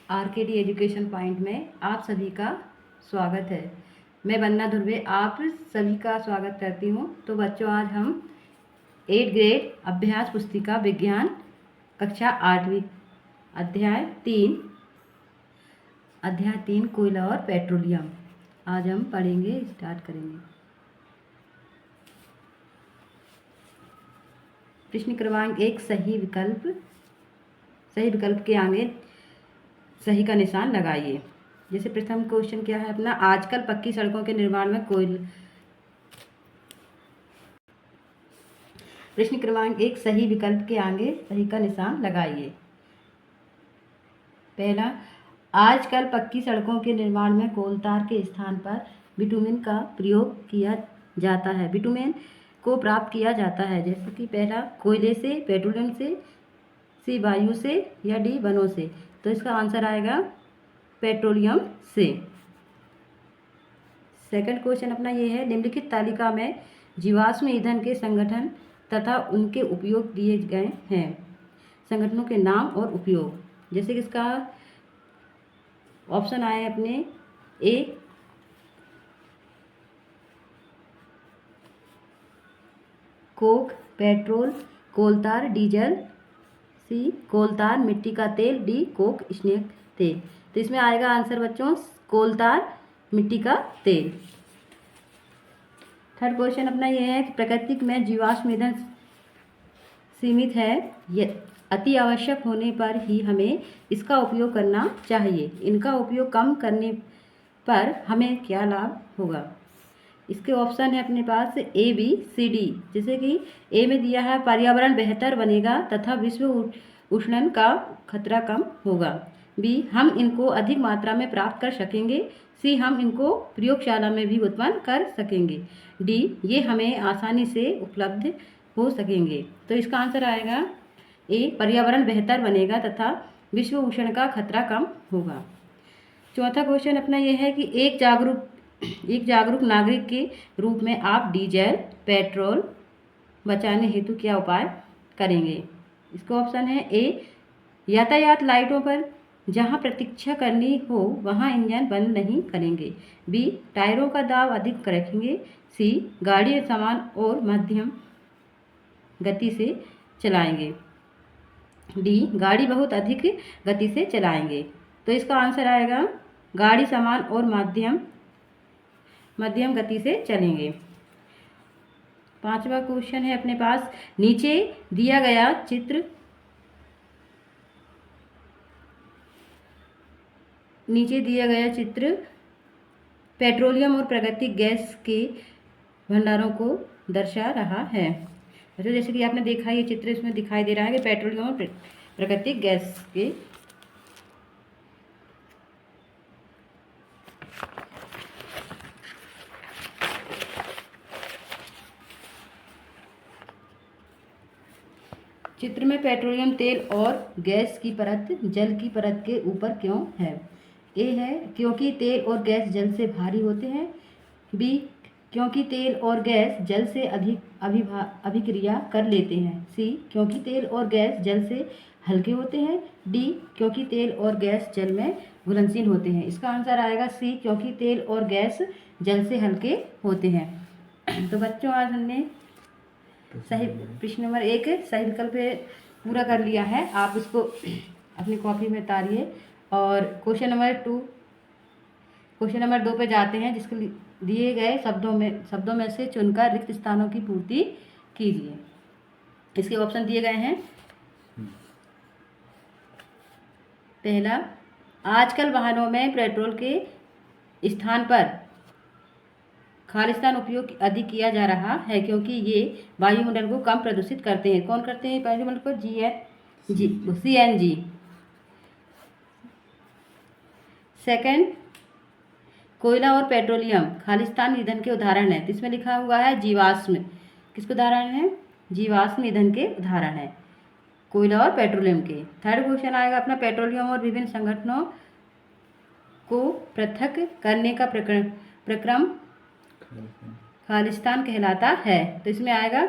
RKD education point में आप सभी का स्वागत है। मैं वंदना धुर्वे आप सभी का स्वागत करती हूँ। तो बच्चों, आज हम 8th ग्रेड अभ्यास पुस्तिका विज्ञान कक्षा 8वीं अध्याय 3 कोयला और पेट्रोलियम आज हम पढ़ेंगे, स्टार्ट करेंगे। प्रश्न क्रमांक 1, सही विकल्प के आगे सही का निशान लगाइए। जैसे प्रथम क्वेश्चन क्या है अपना, आजकल पक्की सड़कों के निर्माण में प्रश्न क्रमांक 1, सही विकल्प के आगे सही का निशान लगाइए। पहला, आजकल पक्की सड़कों के निर्माण में कोलतार के स्थान पर बिटुमेन का प्रयोग किया जाता है। बिटुमेन को प्राप्त किया जाता है जैसे कि पहला, कोयले से, पेट्रोलियम से, सी वायु से या डी वनों से। तो इसका आंसर आएगा पेट्रोलियम से। सेकंड क्वेश्चन अपना ये है, निम्नलिखित तालिका में जीवाश्म ईंधन के संगठन तथा उनके उपयोग दिए गए हैं। संगठनों के नाम और उपयोग। जैसे कि इसका ऑप्शन आए अपने ए, कोक, पेट्रोल, कोलतार, डीजल, सी कोलतार, मिट्टी का तेल, डी कोक स्नेक तेल। तो इसमें आएगा आंसर बच्चों कोलतार, मिट्टी का तेल। थर्ड क्वेश्चन अपना यह है कि प्रकृति में जीवाश्म ईंधन सीमित है, ये अति आवश्यक होने पर ही हमें इसका उपयोग करना चाहिए। इनका उपयोग कम करने पर हमें क्या लाभ होगा। इसके ऑप्शन है अपने पास ए, बी, सी, डी। जैसे कि ए में दिया है पर्यावरण बेहतर बनेगा तथा विश्व उष्णन का खतरा कम होगा। बी, हम इनको अधिक मात्रा में प्राप्त कर सकेंगे। सी, हम इनको प्रयोगशाला में भी उत्पन्न कर सकेंगे। डी, ये हमें आसानी से उपलब्ध हो सकेंगे। तो इसका आंसर आएगा ए, पर्यावरण बेहतर बनेगा तथा विश्व उष्णन का खतरा कम होगा। चौथा क्वेश्चन अपना यह है कि एक जागरूक नागरिक के रूप में आप डीजल पेट्रोल बचाने हेतु क्या उपाय करेंगे। इसका ऑप्शन है ए, यातायात लाइटों पर जहां प्रतीक्षा करनी हो वहां इंजन बंद नहीं करेंगे। बी, टायरों का दाब अधिक रखेंगे। सी, गाड़ी समान और मध्यम गति से चलाएंगे। डी, गाड़ी बहुत अधिक गति से चलाएंगे। तो इसका आंसर आएगा गाड़ी समान और मध्यम गति से चलेंगे। पांचवा क्वेश्चन है अपने पास, नीचे दिया गया चित्र पेट्रोलियम और प्राकृतिक गैस के भंडारों को दर्शा रहा है। तो जैसे कि आपने देखा ये चित्र इसमें दिखाई दे रहा है कि पेट्रोलियम और प्राकृतिक गैस के चित्र में पेट्रोलियम तेल और गैस की परत जल की परत के ऊपर क्यों है। ए है क्योंकि तेल और गैस जल से भारी होते हैं। बी, क्योंकि तेल और गैस जल से अधिक अभिक्रिया कर लेते हैं। सी, क्योंकि तेल और गैस जल से हल्के होते हैं। डी, क्योंकि तेल और गैस जल में घुलनशील होते हैं। इसका आंसर आएगा सी, क्योंकि तेल और गैस जल से हल्के होते हैं। तो बच्चों, आज हमने सही प्रश्न नंबर 1 सही विकल्प पूरा कर लिया है। आप इसको अपनी कॉपी में उतारिए और क्वेश्चन नंबर 2 पे जाते हैं, जिसके दिए गए शब्दों में से चुनकर रिक्त स्थानों की पूर्ति कीजिए। इसके ऑप्शन दिए गए हैं। पहला, आजकल वाहनों में पेट्रोल के स्थान पर खालिस्तान उपयोग अधिक किया जा रहा है क्योंकि ये वायुमंडल को कम प्रदूषित करते हैं। कौन करते हैं वायुमंडल को? CNG। सेकंड, कोयला और पेट्रोलियम खालिस्तान ईंधन के उदाहरण है। इसमें लिखा हुआ है जीवाश्म। किसके उदाहरण है? जीवाश्म ईंधन के उदाहरण है कोयला और पेट्रोलियम के। थर्ड क्वेश्चन आएगा अपना, पेट्रोलियम और विभिन्न संगठनों को पृथक करने का प्रक्रम खालिस्तान कहलाता है। तो इसमें आएगा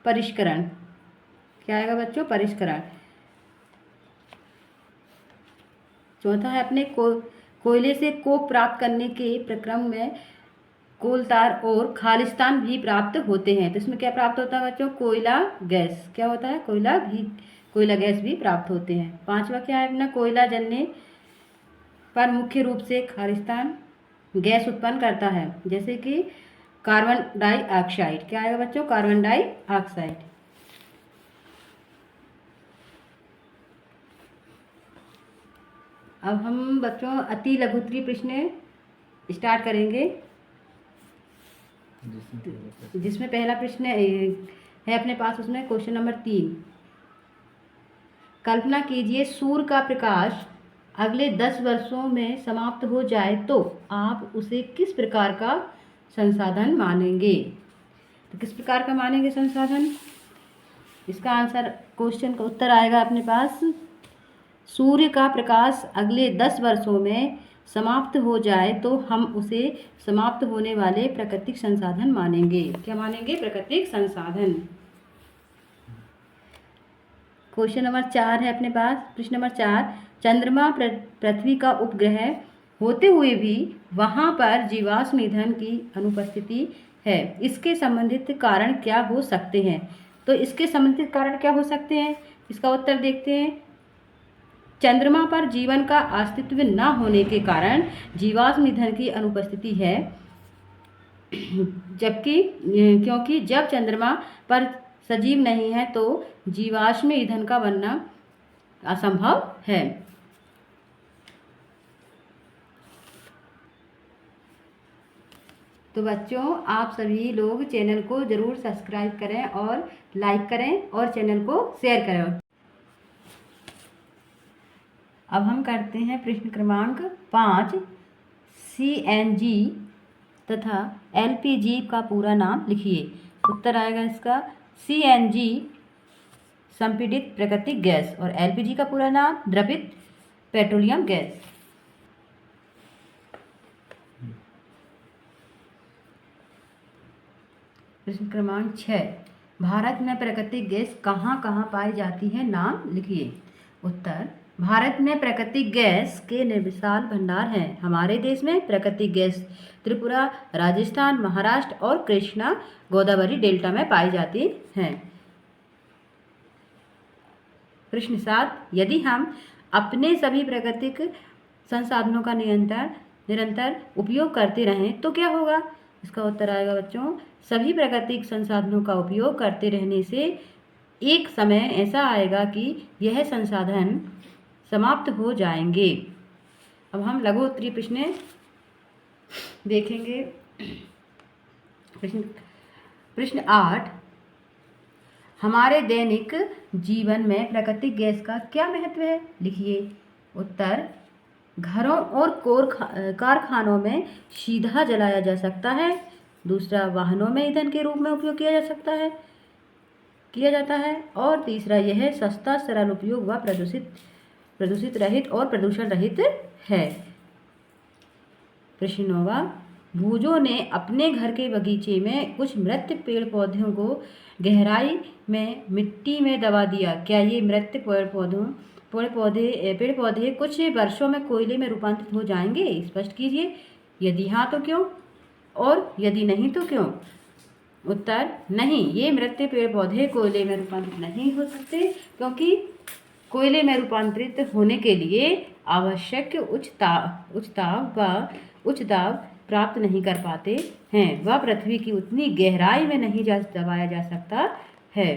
परिष्करण। क्या आएगा बच्चों? परिष्करण। चौथा है अपने कोयले से कोक प्राप्त करने के प्रक्रम में कोलतार और खालिस्तान भी प्राप्त होते हैं। तो इसमें क्या प्राप्त होता है बच्चों? कोयला गैस। क्या होता है? कोयला गैस भी प्राप्त होते हैं। पांचवा क्या है अपना? कोयला जलने पर मुख्य रूप से खालिस्तान गैस उत्पन्न करता है, जैसे कि कार्बन डाइऑक्साइड। क्या आएगा बच्चों? Carbon dioxide. अब हम बच्चों अति लघुत्तरीय प्रश्न स्टार्ट करेंगे, जिसमें पहला प्रश्न है अपने पास, उसमें क्वेश्चन नंबर 3। कल्पना कीजिए सूर्य का प्रकाश अगले 10 वर्षों में समाप्त हो जाए तो आप उसे किस प्रकार का संसाधन मानेंगे? तो किस प्रकार का मानेंगे संसाधन? इसका आंसर, क्वेश्चन का उत्तर आएगा अपने पास, सूर्य का प्रकाश अगले 10 वर्षों में समाप्त हो जाए तो हम उसे समाप्त होने वाले प्राकृतिक संसाधन मानेंगे। क्या मानेंगे? प्राकृतिक संसाधन। क्वेश्चन नंबर 4 है अपने पास, प्रश्न नंबर 4। चंद्रमा पृथ्वी का उपग्रह होते हुए भी वहां पर जीवाश्म ईंधन की अनुपस्थिति है, इसके संबंधित कारण क्या हो सकते हैं? तो इसके संबंधित कारण क्या हो सकते हैं, इसका उत्तर देखते हैं। चंद्रमा पर जीवन का अस्तित्व न होने के कारण जीवाश्म ईंधन की अनुपस्थिति है, जबकि क्योंकि जब चंद्रमा पर सजीव नहीं है तो जीवाश्म ईंधन का बनना असंभव है। तो बच्चों, आप सभी लोग चैनल को ज़रूर सब्सक्राइब करें और लाइक करें और चैनल को शेयर करें। अब हम करते हैं प्रश्न क्रमांक 5। CNG तथा LPG का पूरा नाम लिखिए। उत्तर आएगा इसका, CNG संपीड़ित प्राकृतिक गैस और LPG का पूरा नाम द्रवित पेट्रोलियम गैस। प्रश्न क्रमांक 6। भारत में प्राकृतिक गैस कहाँ कहाँ पाई जाती है? नाम लिखिए। उत्तर, भारत में प्राकृतिक गैस के विशाल भंडार हैं। हमारे देश में प्राकृतिक गैस त्रिपुरा, राजस्थान, महाराष्ट्र और कृष्णा गोदावरी डेल्टा में पाई जाती हैं। प्रश्न 7। यदि हम अपने सभी प्राकृतिक संसाधनों का निरंतर उपयोग करते रहें तो क्या होगा? इसका उत्तर आएगा बच्चों, सभी प्राकृतिक संसाधनों का उपयोग करते रहने से एक समय ऐसा आएगा कि यह संसाधन समाप्त हो जाएंगे। अब हम लघु उत्तरीय प्रश्न देखेंगे। प्रश्न 8। हमारे दैनिक जीवन में प्राकृतिक गैस का क्या महत्व है? लिखिए। उत्तर, घरों और कारखानों में सीधा जलाया जा सकता है। दूसरा, वाहनों में ईंधन के रूप में उपयोग किया जाता है। और तीसरा, यह सस्ता, सरल उपयोग व प्रदूषित रहित और प्रदूषण रहित है। प्रश्न 9। भूजों ने अपने घर के बगीचे में कुछ मृत पेड़ पौधों को गहराई में मिट्टी में दबा दिया। क्या ये मृत पेड़ पौधे कुछ वर्षों में कोयले में रूपांतरित हो जाएंगे? स्पष्ट कीजिए। यदि हाँ तो क्यों, और यदि नहीं तो क्यों? उत्तर, नहीं, ये मृत पेड़ पौधे कोयले में रूपांतरित नहीं हो सकते, क्योंकि कोयले में रूपांतरित होने के लिए आवश्यक उच्च दाब प्राप्त नहीं कर पाते हैं। वह पृथ्वी की उतनी गहराई में नहीं दबाया जा सकता है।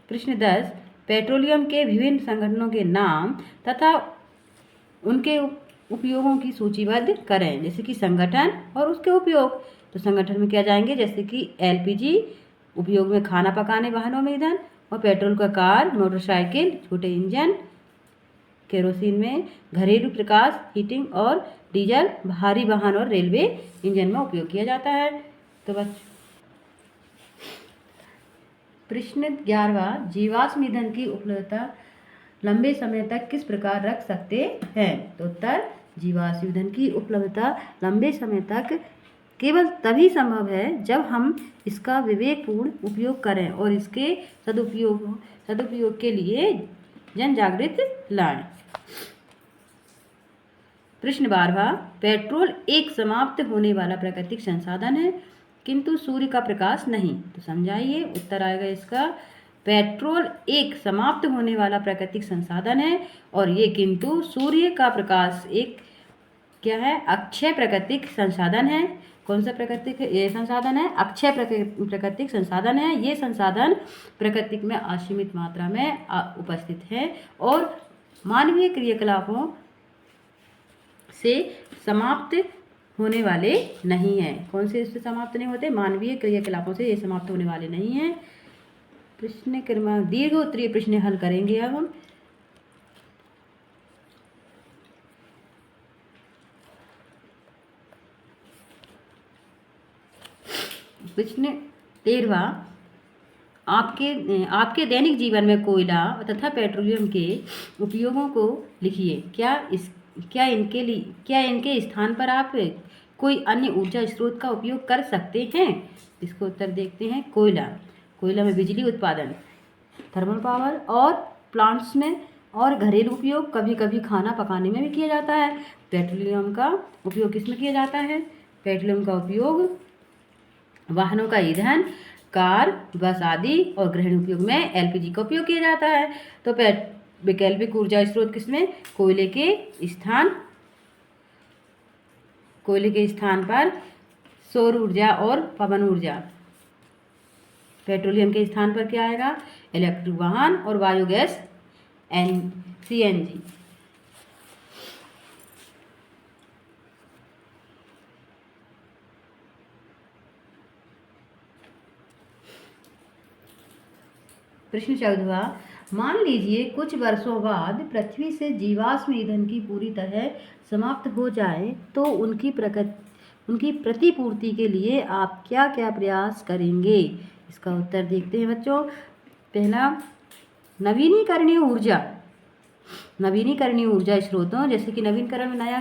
प्रश्न 10। पेट्रोलियम के विभिन्न संगठनों के नाम तथा उनके उपयोगों की सूचीबद्ध करें, जैसे कि संगठन और उसके उपयोग। तो संगठन में क्या जाएंगे, जैसे कि LPG उपयोग में खाना पकाने वाहनों में ईंधन, और पेट्रोल का कार, मोटरसाइकिल, छोटे इंजन, केरोसिन में घरेलू प्रकाश हीटिंग, और डीजल भारी वाहन और रेलवे इंजन में उपयोग किया जाता है। तो बस प्रश्न 11। जीवाश्म ईंधन की उपलब्धता लंबे समय तक किस प्रकार रख सकते हैं? तो उत्तर, जीवाश्म ईंधन की उपलब्धता लंबे समय तक केवल तभी संभव है जब हम इसका विवेकपूर्ण उपयोग करें और इसके सदुपयोग के लिए जन जागृति लाएं। प्रश्न 12वां, पेट्रोल एक समाप्त होने वाला प्राकृतिक संसाधन है किंतु सूर्य का प्रकाश नहीं। तो समझाइए। उत्तर आएगा इसका, पेट्रोल एक समाप्त होने वाला प्राकृतिक संसाधन है और ये किंतु सूर्य का प्रकाश एक क्या है, अक्षय प्राकृतिक संसाधन है। कौन सा प्राकृतिक ये संसाधन है? अक्षय प्राकृतिक संसाधन है। ये संसाधन प्राकृतिक में असीमित मात्रा में उपस्थित है और मानवीय क्रियाकलापों से समाप्त होने वाले नहीं हैं। कौन से इससे समाप्त नहीं होते? मानवीय क्रियाकलापों से ये समाप्त होने वाले नहीं हैं। प्रश्न क्रमांक दीर्घ उत्तरीय प्रश्न हल करेंगे अब हम। प्रश्न 13वां, आपके दैनिक जीवन में कोयला तथा पेट्रोलियम के उपयोगों को लिखिए। क्या इनके स्थान पर आप कोई अन्य ऊर्जा स्रोत का उपयोग कर सकते हैं? इसको उत्तर देखते हैं। कोयला में बिजली उत्पादन, थर्मल पावर और प्लांट्स में और घरेलू उपयोग, कभी कभी खाना पकाने में भी किया जाता है। पेट्रोलियम का उपयोग किस में किया जाता है? पेट्रोलियम का उपयोग वाहनों का ईंधन, कार, बस आदि और गृहिणी उपयोग में एलपीजी का उपयोग किया जाता है। तो वैकल्पिक ऊर्जा स्रोत किसमें? कोयले के स्थान पर सौर ऊर्जा और पवन ऊर्जा। पेट्रोलियम के स्थान पर क्या आएगा? इलेक्ट्रिक वाहन और बायोगैस सीएनजी। प्रश्न 14वां, मान लीजिए कुछ वर्षों बाद पृथ्वी से जीवाश्म ईंधन की पूरी तरह समाप्त हो जाए तो उनकी प्रतिपूर्ति के लिए आप क्या क्या प्रयास करेंगे? इसका उत्तर देखते हैं बच्चों। पहला, नवीनीकरणीय ऊर्जा स्रोतों, जैसे कि नवीनकरण में नया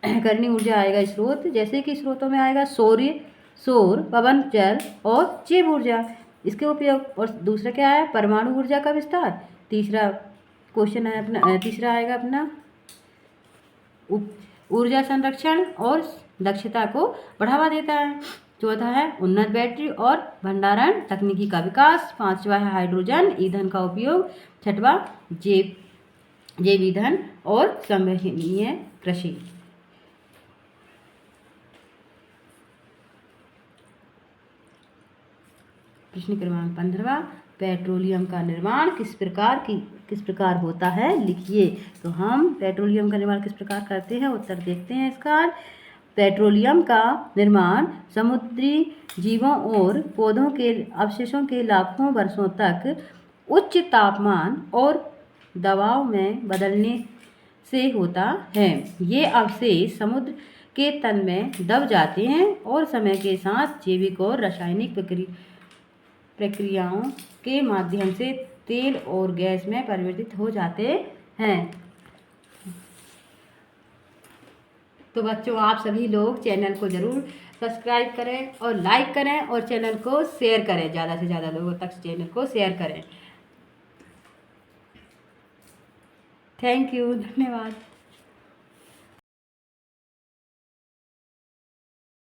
करणीय ऊर्जा आएगा स्रोत, जैसे कि स्रोतों में आएगा सौर, पवन, जल और जैव ऊर्जा, इसके उपयोग। और दूसरा क्या है? परमाणु ऊर्जा का विस्तार। तीसरा क्वेश्चन है अपना, तीसरा आएगा अपना ऊर्जा संरक्षण और दक्षता को बढ़ावा देता है। चौथा है उन्नत बैटरी और भंडारण तकनीकी का विकास। पांचवा है हाइड्रोजन ईंधन का उपयोग। छठवां जैव ईंधन और संवहनीय कृषि। प्रश्न क्रमांक 15वां, पेट्रोलियम का निर्माण किस प्रकार होता है? लिखिए। तो हम पेट्रोलियम का निर्माण किस प्रकार करते हैं? उत्तर देखते हैं इसका। पेट्रोलियम का निर्माण समुद्री जीवों और पौधों के अवशेषों के लाखों वर्षों तक उच्च तापमान और दबाव में बदलने से होता है। ये अवशेष समुद्र के तल में दब जाते हैं और समय के साथ जैविक और रासायनिक प्रक्रियाओं के माध्यम से तेल और गैस में परिवर्तित हो जाते हैं। तो बच्चों, आप सभी लोग चैनल को ज़रूर सब्सक्राइब करें और लाइक करें और चैनल को शेयर करें, ज़्यादा से ज़्यादा लोगों तक चैनल को शेयर करें। थैंक यू, धन्यवाद।